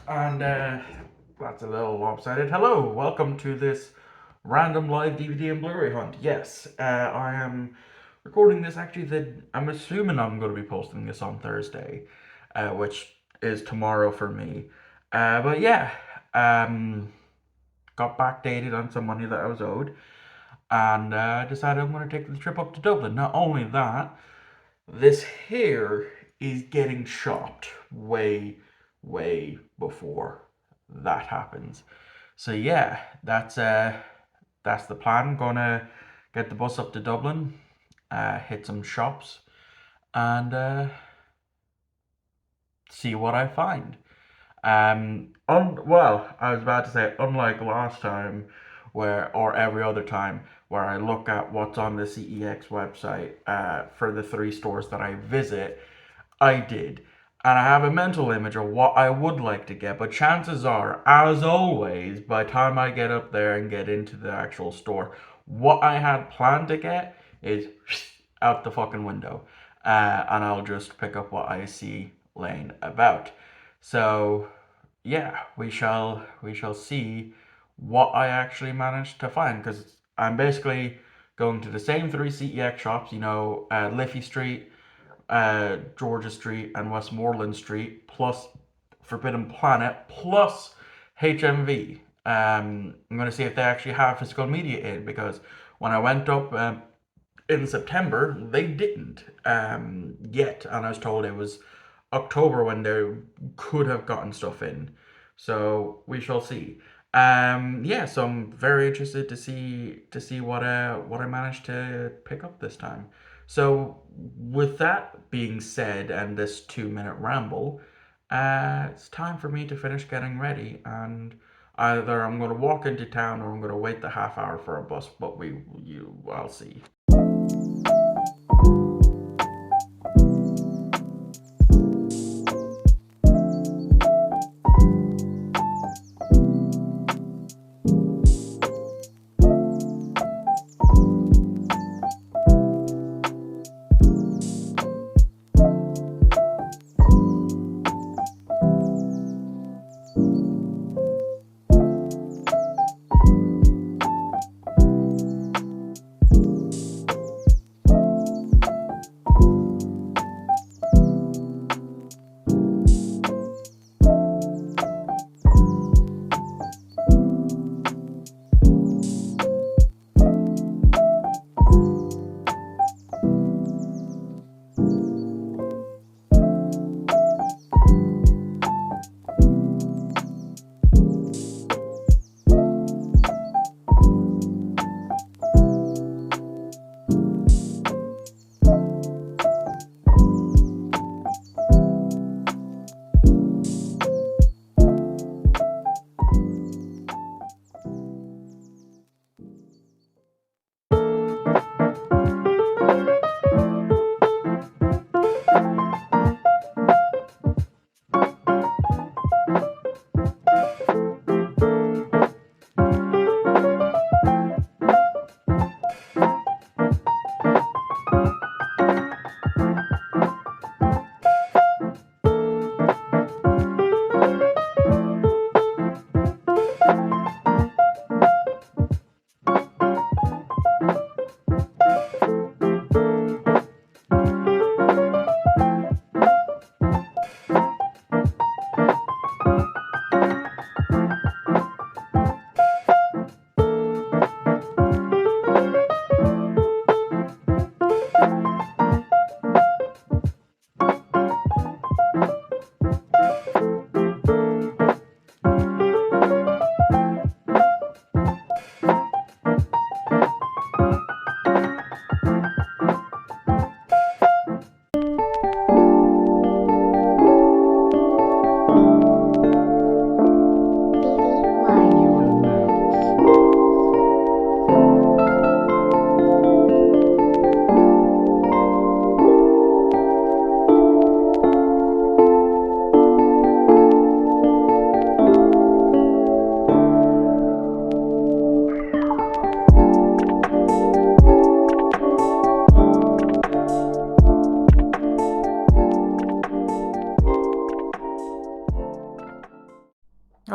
And that's a little lopsided. Hello, welcome to this random live DVD and Blu-ray hunt. Yes, I am recording this actually. I'm assuming I'm going to be posting this on Thursday, which is tomorrow for me. But yeah, um, got backdated on some money that I was owed, and decided I'm going to take the trip up to Dublin. Not only that, this hair is getting chopped way before that happens. So yeah, that's the plan. Gonna get the bus up to Dublin, hit some shops, and see what I find. Well, I was about to say, unlike last time, or every other time, where I look at what's on the CEX website for the three stores that I visit, I did. And I have a mental image of what I would like to get, but chances are, as always, by the time I get up there and get into the actual store, what I had planned to get is out the fucking window. And I'll just pick up what I see laying about. So yeah, we shall see what I actually managed to find, because I'm basically going to the same three CEX shops, Liffey Street, Georgia Street, and Westmoreland Street, plus Forbidden Planet, plus HMV. I'm going to see if they actually have physical media in, because when I went up in September, they didn't yet, and I was told it was October when they could have gotten stuff in. So we shall see. Yeah, so I'm very interested to see what I managed to pick up this time. So with that being said, and this 2 minute ramble, it's time for me to finish getting ready, and either I'm going to walk into town or I'm going to wait the half hour for a bus. But I'll see.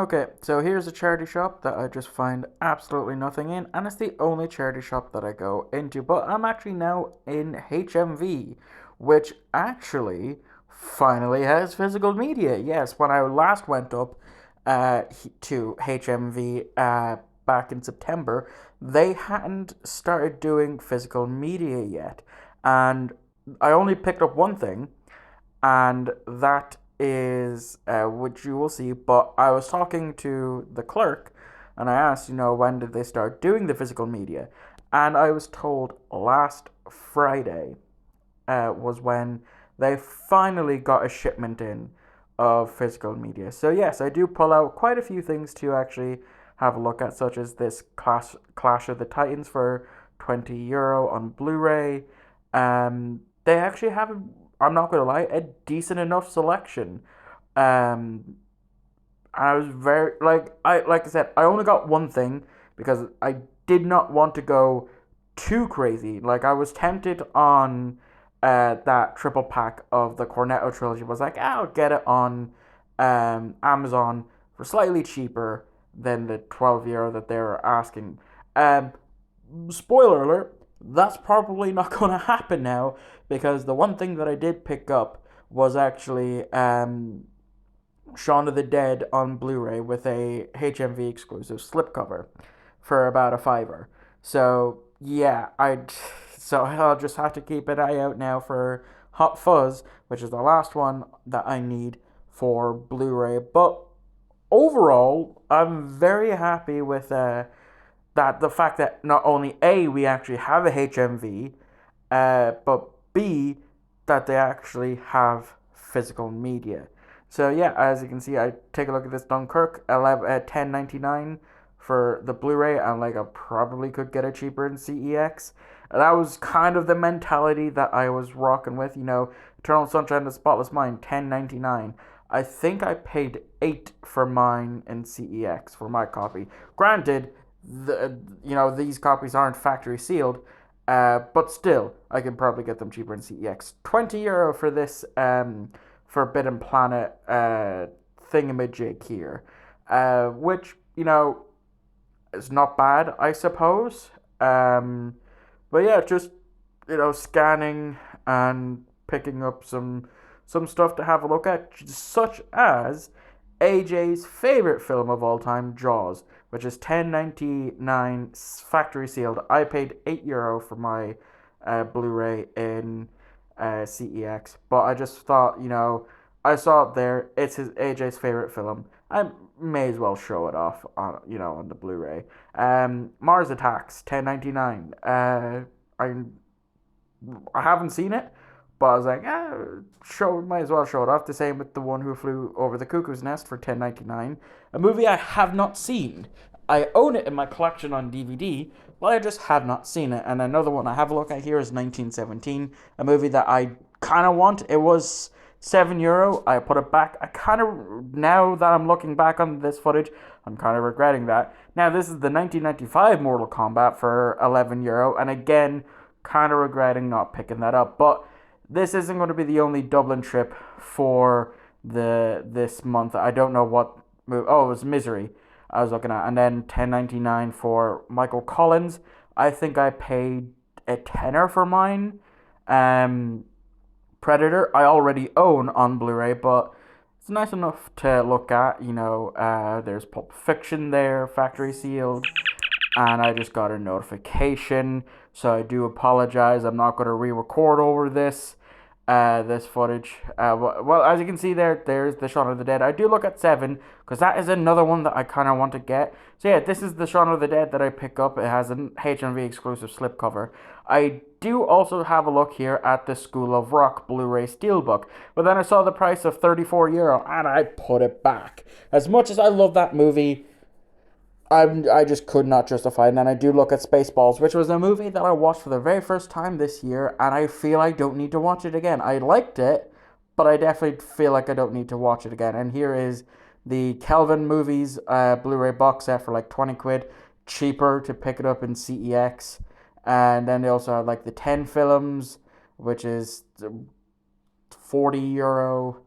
Okay, so here's a charity shop that I just find absolutely nothing in, and it's the only charity shop that I go into. But I'm actually now in HMV, which actually finally has physical media. Yes, when I last went up to HMV back in September, they hadn't started doing physical media yet. And I only picked up one thing, and that is which you will see. But I was talking to the clerk, and I asked, when did they start doing the physical media, and I was told last Friday was when they finally got a shipment in of physical media. So yes, I do pull out quite a few things to actually have a look at, such as this Clash of the Titans for €20 on Blu-ray. They actually have, I'm not gonna lie, a decent enough selection. Um, I was very like I said, I only got one thing because I did not want to go too crazy. Like I was tempted on that triple pack of the Cornetto trilogy. Was like, I'll get it on Amazon for slightly cheaper than the €12 that they were asking. Um, Spoiler alert, that's probably not going to happen now, because the one thing that I did pick up was actually Shaun of the Dead on Blu-ray with a HMV exclusive slipcover for about a fiver. So yeah, I'll just have to keep an eye out now for Hot Fuzz, which is the last one that I need for Blu-ray. But overall, I'm very happy with that the fact that not only A, we actually have a HMV, but B, that they actually have physical media. So yeah, as you can see, I take a look at this Dunkirk, 11 at 10.99 for the Blu-ray, and like I probably could get it cheaper in CEX. That was kind of the mentality that I was rocking with. Eternal Sunshine of the Spotless Mind, 10.99. I think I paid 8 for mine in CEX for my copy. Granted, these copies aren't factory sealed, but still, I can probably get them cheaper in CEX. €20 for this Forbidden Planet thingamajig here, which is not bad, I suppose. But yeah, just scanning and picking up some stuff to have a look at, such as AJ's favorite film of all time, Jaws, which is 10.99 factory sealed. I paid €8 for my Blu-ray in CEX, but I just thought, I saw it there. It's AJ's favorite film. I may as well show it off on the Blu-ray. Mars Attacks, 10.99. I haven't seen it, but I was like, might as well show it off. The same with The One Who Flew Over the Cuckoo's Nest for 10.99. A movie I have not seen. I own it in my collection on DVD, but I just have not seen it. And another one I have a look at here is 1917, a movie that I kind of want. It was €7. I put it back. Now that I'm looking back on this footage, I'm kind of regretting that. Now, this is the 1995 Mortal Kombat for €11, and again, kind of regretting not picking that up. But this isn't going to be the only Dublin trip for this month. I don't know what movie. Oh, it was Misery I was looking at. And then 10.99 for Michael Collins. I think I paid a tenner for mine. Predator I already own on Blu-ray, but it's nice enough to look at. There's Pulp Fiction there, factory sealed. And I just got a notification, so I do apologize. I'm not going to re-record over this footage. Well, as you can see there's the Shaun of the Dead. I do look at 7, because that is another one that I kind of want to get. So yeah, this is the Shaun of the Dead that I pick up. It has an HMV exclusive slipcover. I do also have a look here at the School of Rock Blu-ray Steelbook, but then I saw the price of €34, and I put it back. As much as I love that movie, I just could not justify it. And then I do look at Spaceballs, which was a movie that I watched for the very first time this year, and I feel I don't need to watch it again. I liked it, but I definitely feel like I don't need to watch it again. And here is the Kelvin Movies Blu-ray box set for like £20, cheaper to pick it up in CEX. And then they also have like the 10 films, which is €40.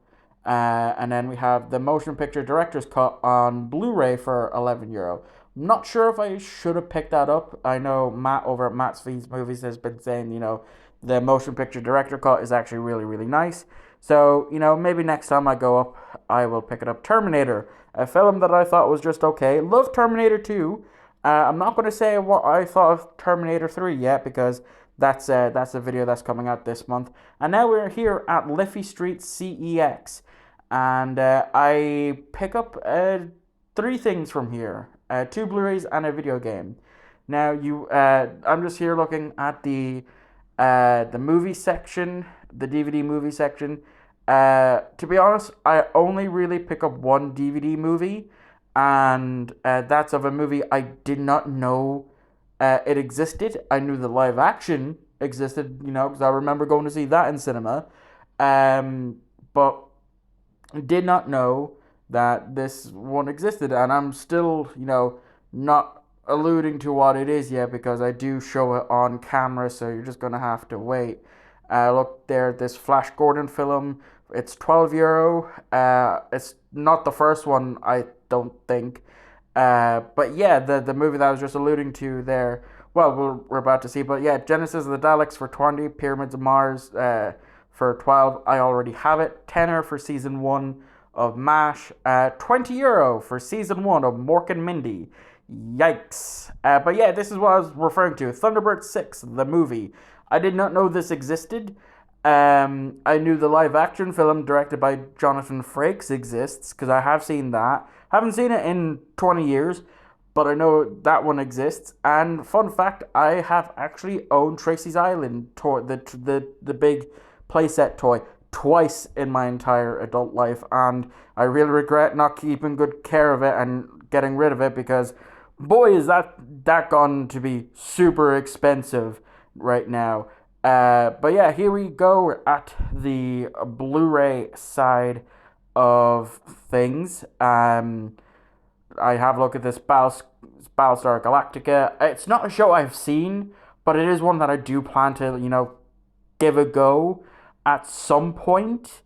And then we have the motion picture director's cut on Blu-ray for €11. Not sure if I should have picked that up. I know Matt over at Matt's Fees Movies has been saying, the motion picture director cut is actually really, really nice. So, maybe next time I go up, I will pick it up. Terminator, a film that I thought was just okay. Love Terminator 2. I'm not going to say what I thought of Terminator 3 yet because that's a video that's coming out this month. And now we're here at Liffey Street CEX. And I pick up three things from here: two Blu-rays and a video game. Now I'm just here looking at the movie section, the DVD movie section. To be honest, I only really pick up one DVD movie, and that's of a movie I did not know it existed. I knew the live action existed, because I remember going to see that in cinema. But did not know that this one existed, and I'm still, not alluding to what it is yet because I do show it on camera, so you're just gonna have to wait. Look there, this Flash Gordon film. It's €12. It's not the first one, I don't think. But yeah, the movie that I was just alluding to there. Well, we're about to see, but yeah, Genesis of the Daleks for 20, Pyramids of Mars for 12. I already have it. Tenner for season 1 of MASH. €20 for season 1 of Mork and Mindy. Yikes. But yeah, this is what I was referring to. Thunderbird 6, the movie. I did not know this existed. I knew the live action film directed by Jonathan Frakes exists because I have seen that. Haven't seen it in 20 years, but I know that one exists. And fun fact, I have actually owned Tracy's Island toy, the big playset toy, twice in my entire adult life, and I really regret not keeping good care of it and getting rid of it because boy is that gone to be super expensive right now. But yeah, here we go at the Blu-ray side of things. I have a look at this Battlestar Galactica. It's not a show I've seen, but it is one that I do plan to, give a go at some point.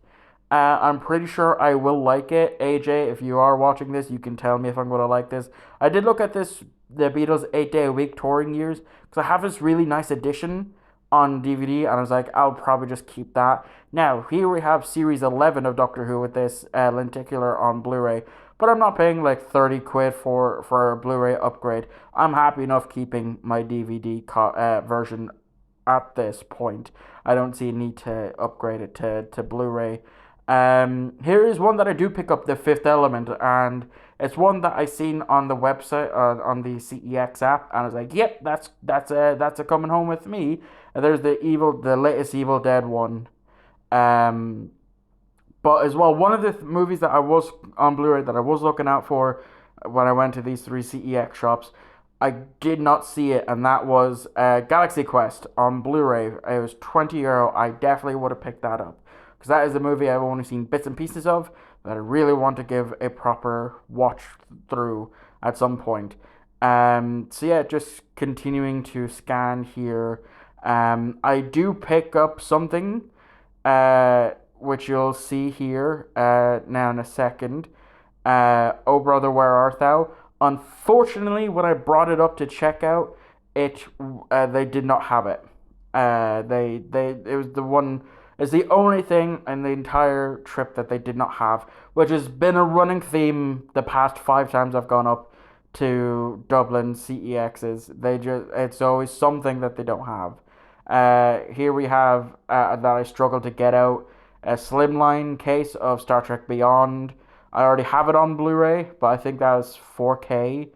I'm pretty sure I will like it. AJ, if you are watching this, you can tell me if I'm going to like this. I did look at the Beatles 8-day-a-week touring years because I have this really nice edition on DVD, and I was like, I'll probably just keep that. Now, here we have Series 11 of Doctor Who with this lenticular on Blu-ray, but I'm not paying like 30 quid for a Blu-ray upgrade. I'm happy enough keeping my DVD version at this point. I don't see a need to upgrade it to Blu-ray. Here is one that I do pick up, The Fifth Element, and it's one that I seen on the website on the CEX app, and I was like, yep, that's a coming home with me. And there's the latest Evil Dead one. But as well, one of the movies that I was on Blu-ray that I was looking out for when I went to these three CEX shops, I did not see it, and that was Galaxy Quest on Blu-ray. It was €20. I definitely would have picked that up because that is a movie I've only seen bits and pieces of that I really want to give a proper watch through at some point. So yeah, just continuing to scan here. I do pick up something, which you'll see here now in a second. Oh Brother, Where Art Thou? Unfortunately, when I brought it up to check out, they did not have it. It was the one. It's the only thing in the entire trip that they did not have, which has been a running theme the past 5 times I've gone up to Dublin CEXs. It's always something that they don't have. Here we have that I struggled to get out, a slimline case of Star Trek Beyond. I already have it on Blu-ray, but I think that was 4K.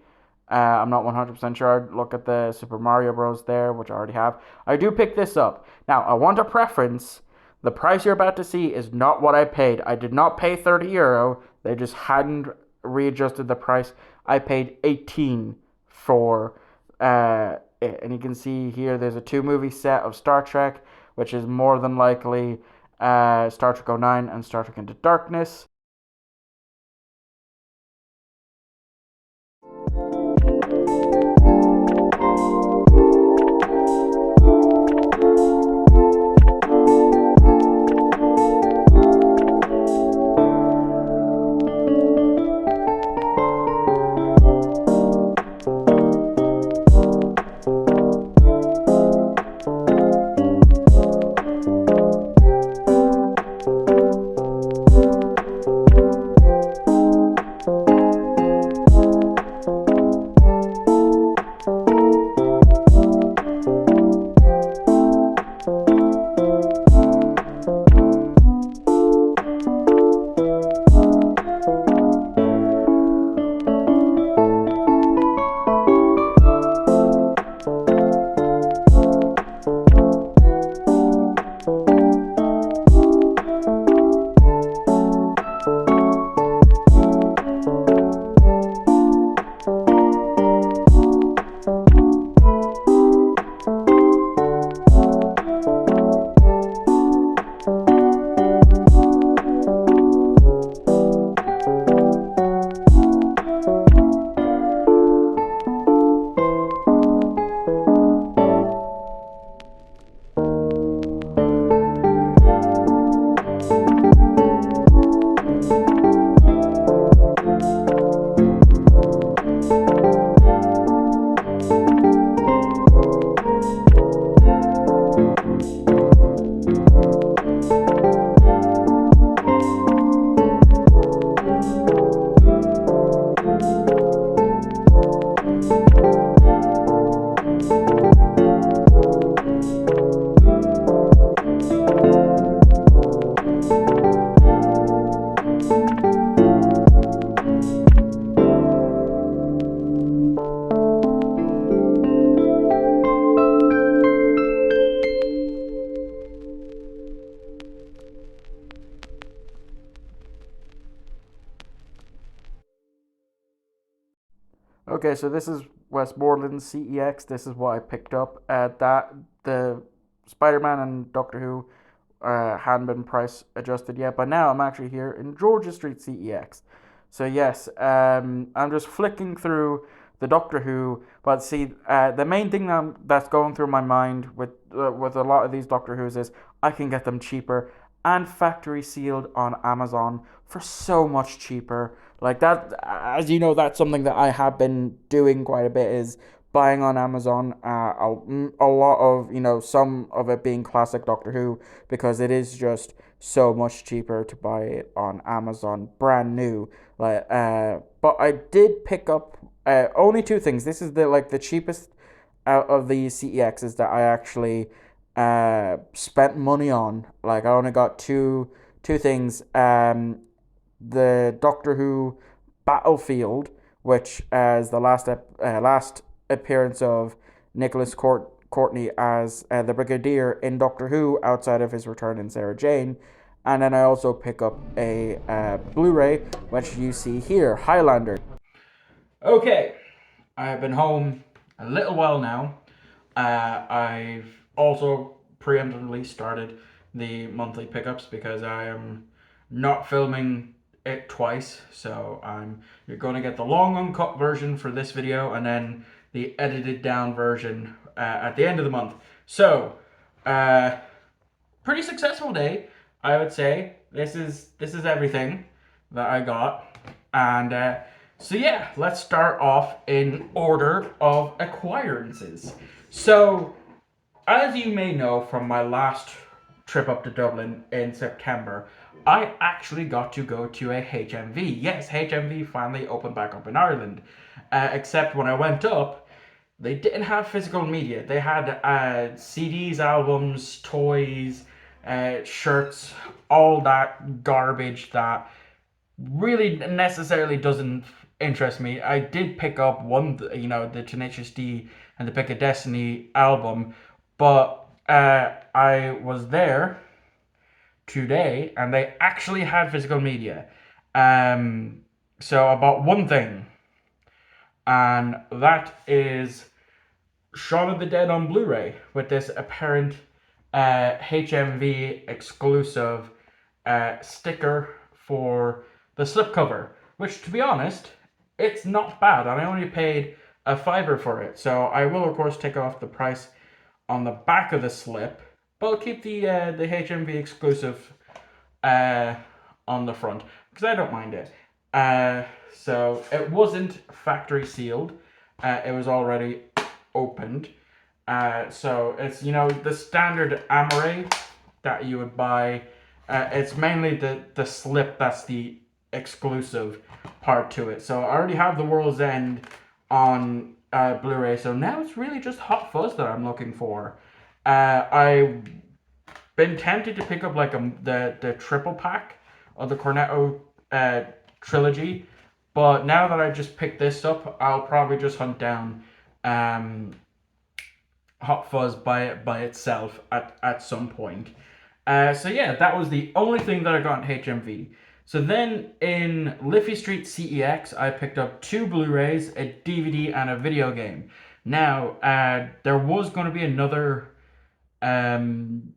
I'm not 100% sure. Look at the Super Mario Bros. There, which I already have. I do pick this up. Now, I want a preference. The price you're about to see is not what I paid. I did not pay €30. They just hadn't readjusted the price. I paid 18 for it. And you can see here there's a 2-movie set of Star Trek, which is more than likely Star Trek 09 and Star Trek Into Darkness. Okay, so this is Westmoreland CEX. This is what I picked up. That the Spider-Man and Doctor Who hadn't been price adjusted yet, but now I'm actually here in Georgia Street CEX. So yes, I'm just flicking through the Doctor Who, but see, the main thing that's going through my mind with a lot of these Doctor Who's is I can get them cheaper and factory sealed on Amazon for so much cheaper. Like that, as you know, that's something that I have been doing quite a bit is buying on Amazon. A lot of some of it being classic Doctor Who because it is just so much cheaper to buy it on Amazon, brand new. But I did pick up only two things. This is the cheapest out of the CEXs that I actually spent money on. Like I only got two things. The Doctor Who Battlefield, which is the last appearance of Courtney as the Brigadier in Doctor Who outside of his return in Sarah Jane. And then I also pick up a Blu-ray, which you see here, Highlander. Okay, I have been home a little while now. I've also preemptively started the monthly pickups because I am not filming it twice. So you're going to get the long uncut version for this video and then the edited down version at the end of the month. So, uh, pretty successful day, I would say. This is everything that I got, and so yeah, let's start off in order of acquirances. So, as you may know from my last trip up to Dublin in September, I actually got to go to a HMV. Yes, HMV finally opened back up in Ireland. Except when I went up, they didn't have physical media. They had CDs, albums, toys, shirts, all that garbage that really necessarily doesn't interest me. I did pick up one, the Tenacious D and the Pick of Destiny album, but I was there today and they actually had physical media. So I bought one thing, and that is Shaun of the Dead on Blu-ray with this apparent HMV exclusive sticker for the slipcover, which, to be honest, it's not bad, and I only paid a fiver for it. So I will, of course, take off the price on the back of the slip, but I'll keep the HMV exclusive uh, on the front because I don't mind it. So it wasn't factory sealed; it was already opened. So it's the standard Amaray that you would buy. It's mainly the slip that's the exclusive part to it. So I already have the World's End on Blu-ray. So now it's really just Hot Fuzz that I'm looking for. I've been tempted to pick up like the triple pack of the Cornetto trilogy, but now that I just picked this up, I'll probably just hunt down Hot Fuzz by itself at some point. So yeah, that was the only thing that I got in HMV. So then in Liffey Street CEX, I picked up two Blu-rays, a DVD, and a video game. Now, there was going to be another um,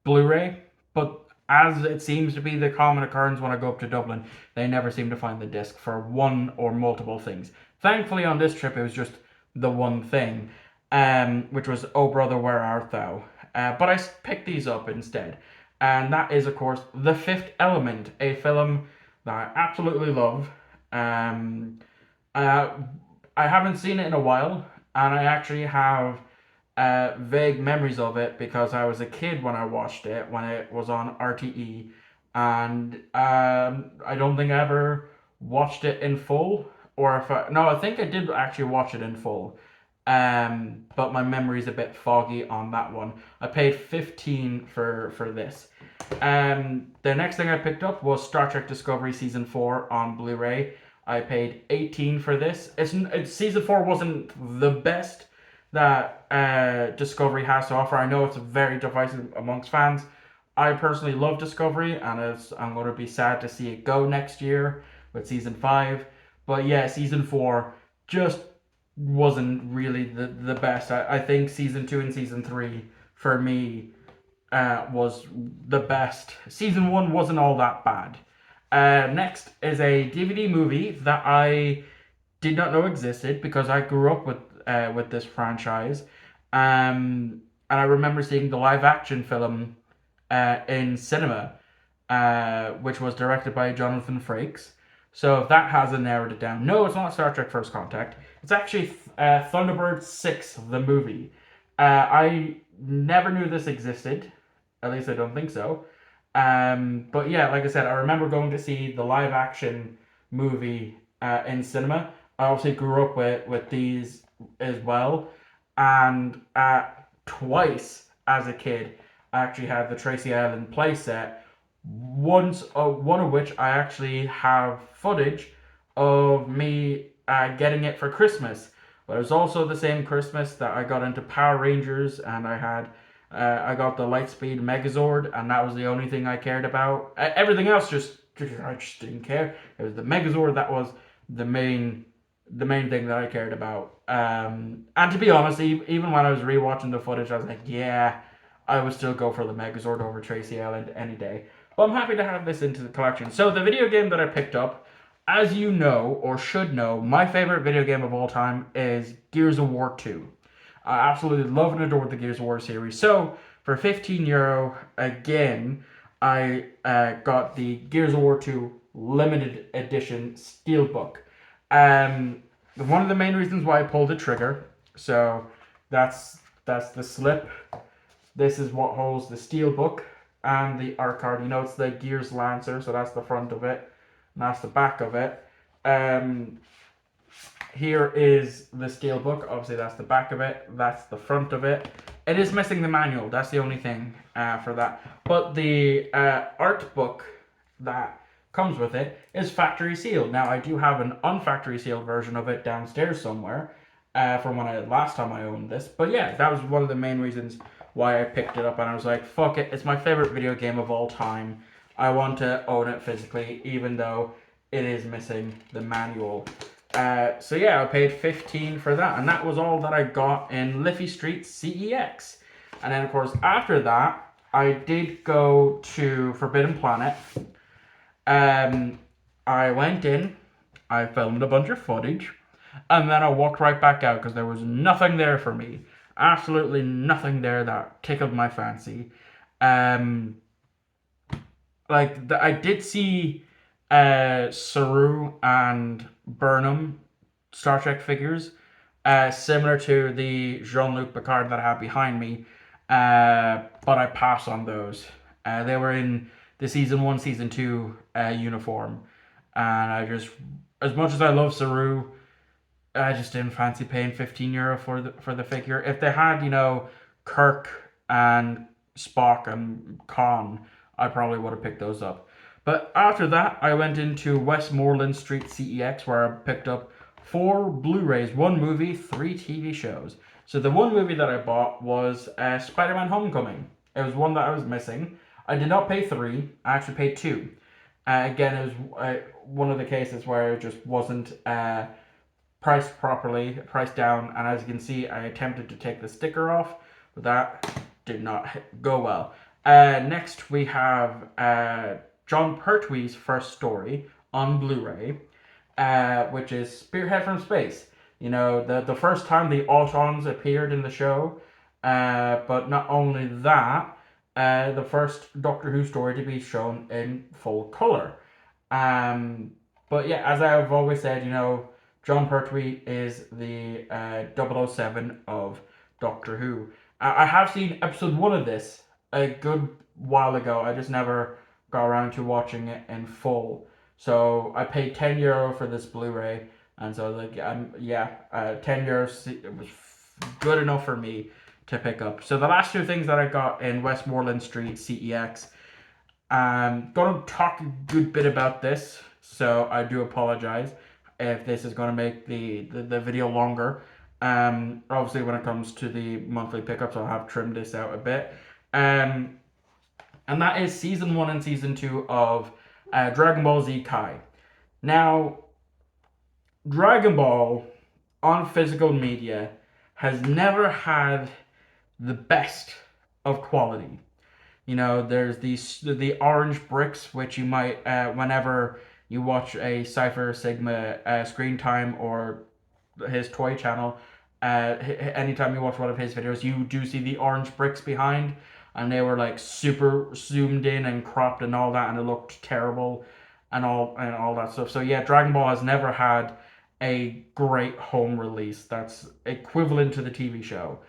Blu-ray, but as it seems to be the common occurrence when I go up to Dublin, they never seem to find the disc for one or multiple things. Thankfully, on this trip, it was just the one thing, which was "Oh Brother, Where Art Thou?" But I picked these up instead, and that is, of course, The Fifth Element, a film that I absolutely love. Um, uh, I haven't seen it in a while, and I actually have vague memories of it because I was a kid when I watched it when it was on RTE, and I don't think I ever watched it in full. Or if I no, I think I did actually watch it in full. But my memory's a bit foggy on that one. I paid 15 for this. The next thing I picked up was Star Trek Discovery Season 4 on Blu-ray. I paid 18 for this. Season 4 wasn't the best that Discovery has to offer. I know it's very divisive amongst fans. I personally love Discovery, and I'm going to be sad to see it go next year with Season 5. But yeah, Season 4 just wasn't really the best. I think season two and season three for me was the best. Season one wasn't all that bad. Next is a DVD movie that I did not know existed because I grew up with this franchise, and I remember seeing the live action film in cinema, which was directed by Jonathan Frakes. So if that hasn't narrowed it down, no, it's not Star Trek First Contact. It's actually Thunderbird 6, the movie. I never knew this existed. At least I don't think so. But yeah, like I said, I remember going to see the live action movie in cinema. I obviously grew up with these as well. And twice as a kid, I actually had the Tracy Island playset. One of which I actually have footage of me getting it for Christmas. But it was also the same Christmas that I got into Power Rangers, and I got the Lightspeed Megazord, and that was the only thing I cared about. Everything else I just didn't care. It was the Megazord that was the main the main thing that I cared about. And to be honest, even when I was rewatching the footage, I was like, yeah, I would still go for the Megazord over Tracy Island any day. But I'm happy to have this into the collection. So the video game that I picked up, as you know or should know, my favorite video game of all time is Gears of War 2. I absolutely love and adore the Gears of War series. So for €15, again, I got the Gears of War 2 limited edition steelbook. Um, One of the main reasons why I pulled the trigger. So that's the slip. This is what holds the steelbook and the art card. You know, it's the Gears Lancer, so that's the front of it, and that's the back of it. Um, Here is the steelbook. Obviously, that's the back of it. That's the front of it. It is missing the manual. That's the only thing for that. But the art book that comes with it is factory sealed. Now, I do have an unfactory sealed version of it downstairs somewhere from when last time I owned this. But yeah, that was one of the main reasons why I picked it up. And I was like, fuck it. It's my favorite video game of all time. I want to own it physically, even though it is missing the manual. So yeah, I paid 15 for that, and that was all that I got in Liffey Street CEX. And then of course after that, I did go to Forbidden Planet. Um, I went in, I filmed a bunch of footage, and then I walked right back out because there was nothing there for me. Absolutely nothing there that tickled my fancy. Um, I did see Saru and Burnham Star Trek figures, similar to the Jean-Luc Picard that I have behind me, but I passed on those. They were in the season one, season two uniform, and as much as I love Saru, I just didn't fancy paying €15 for the figure. If they had, Kirk and Spock and Khan, I probably would have picked those up. But after that, I went into Westmoreland Street CEX where I picked up 4 Blu-rays, 1 movie, 3 TV shows. So the one movie that I bought was Spider-Man: Homecoming. It was one that I was missing. I did not pay 3. I actually paid 2. Again, it was one of the cases where it just wasn't priced properly, priced down, and as you can see, I attempted to take the sticker off, but that did not go well. Next, we have John Pertwee's first story on Blu-ray, which is Spearhead from Space. You know, the first time the Autons appeared in the show, but not only that, the first Doctor Who story to be shown in full color. Um, but yeah, as I've always said, John Pertwee is the 007 of Doctor Who. I have seen episode 1 of this a good while ago. I just never got around to watching it in full. So I paid €10 for this Blu-ray, and so €10 it was good enough for me to pick up. So the last 2 things that I got in Westmoreland Street CEX, I'm gonna talk a good bit about this, so I do apologize if this is gonna make the video longer. Obviously, when it comes to the monthly pickups, I'll have trimmed this out a bit. Um, and that is season 1 and season 2 of Dragon Ball Z Kai. Now, Dragon Ball on physical media has never had the best of quality. There's the orange bricks, which you might, whenever you watch a Cypher Sigma screen time or his toy channel, anytime you watch one of his videos, you do see the orange bricks behind, and they were like super zoomed in and cropped and all that, and it looked terrible, and all that stuff. So yeah, Dragon Ball has never had a great home release that's equivalent to the TV show.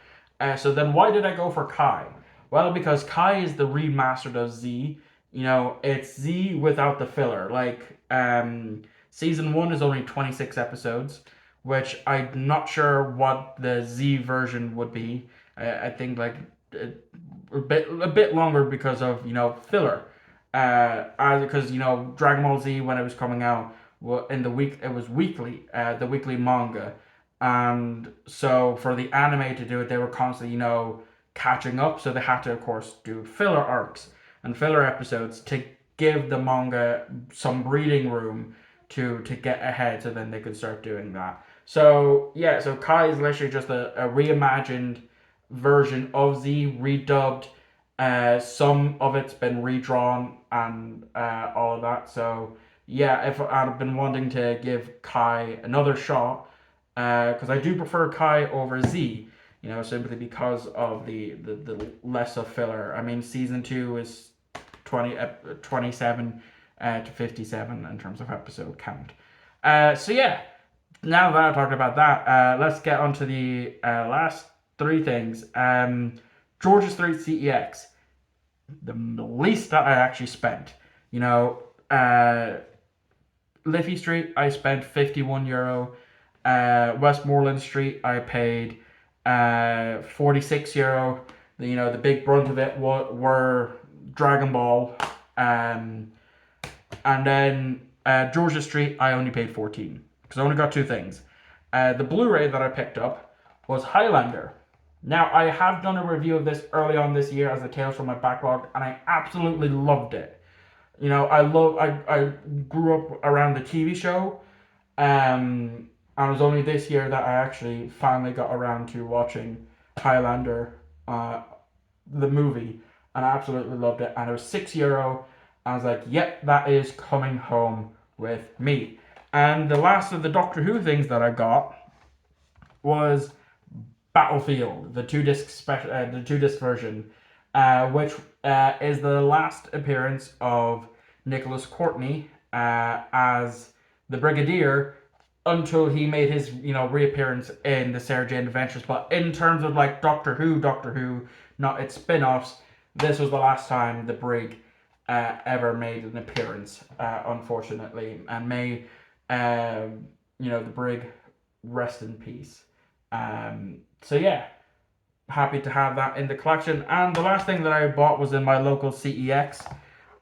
So then, why did I go for Kai? Well, because Kai is the remastered of Z. It's Z without the filler. Like, season one is only 26 episodes, which I'm not sure what the Z version would be. I think like a bit longer because of filler. Because Dragon Ball Z, when it was coming out, in the week it was weekly, the weekly manga, and so for the anime to do it, they were constantly catching up. So they had to, of course, do filler arcs and filler episodes to give the manga some breathing room to get ahead, so then they could start doing that. So yeah, so Kai is literally just a reimagined version of Z, redubbed. Some of it's been redrawn and all of that. So yeah, if I've been wanting to give Kai another shot, because I do prefer Kai over Z, simply because of the less of filler. I mean, season two is 27 to 57 in terms of episode count. So yeah, now that I've talked about that, let's get on to the last three things. Georgia Street CEX, the least that I actually spent. Liffey Street, I spent €51. Westmoreland Street, I paid €46. The big brunt of it were Dragon Ball, and then Georgia Street, I only paid 14 because I only got two things. The Blu-ray that I picked up was Highlander. Now, I have done a review of this early on this year as a Tales from my backlog, and I absolutely loved it. I grew up around the TV show, and it was only this year that I actually finally got around to watching Highlander, the movie, and I absolutely loved it. And it was €6. I was like, yep, that is coming home with me. And the last of the Doctor Who things that I got was Battlefield, the two disc version, which is the last appearance of Nicholas Courtney as the Brigadier until he made his reappearance in the Sarah Jane Adventures. But in terms of like Doctor Who, not its spin-offs, this was the last time the Brig ever made an appearance, unfortunately. And may the Brig rest in peace. So yeah, happy to have that in the collection. And the last thing that I bought was in my local CEX,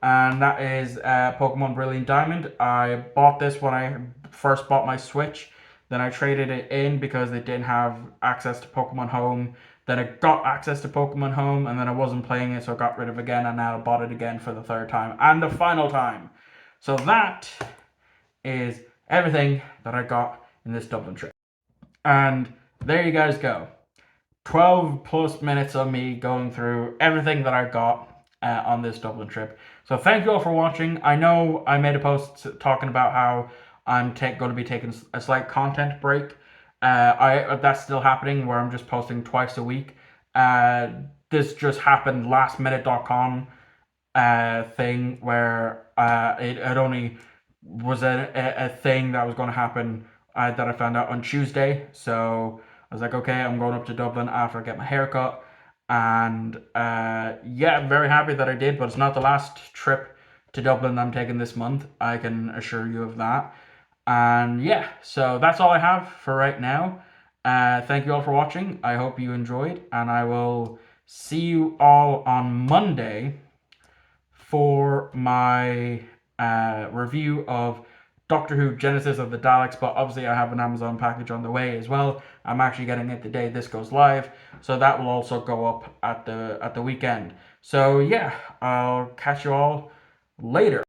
and that is Pokemon Brilliant Diamond. I bought this when I first bought my Switch. Then I traded it in because it didn't have access to Pokemon Home. Then I got access to Pokemon Home, and then I wasn't playing it, so I got rid of it again, and now I bought it again for the third time and the final time. So that is everything that I got in this Dublin trip. And there you guys go. 12 plus minutes of me going through everything that I got on this Dublin trip. So thank you all for watching. I know I made a post talking about how I'm going to be taking a slight content break. That's still happening, where I'm just posting twice a week. This just happened lastminute.com thing where it only was a thing that was going to happen that I found out on Tuesday. So I was like, okay, I'm going up to Dublin after I get my hair cut. And yeah, I'm very happy that I did, but it's not the last trip to Dublin I'm taking this month. I can assure you of that. And yeah, so that's all I have for right now. Thank you all for watching. I hope you enjoyed, and I will see you all on Monday for my review of Doctor Who Genesis of the Daleks. But obviously I have an Amazon package on the way as well. I'm actually getting it the day this goes live, so that will also go up at the weekend. So yeah, I'll catch you all later.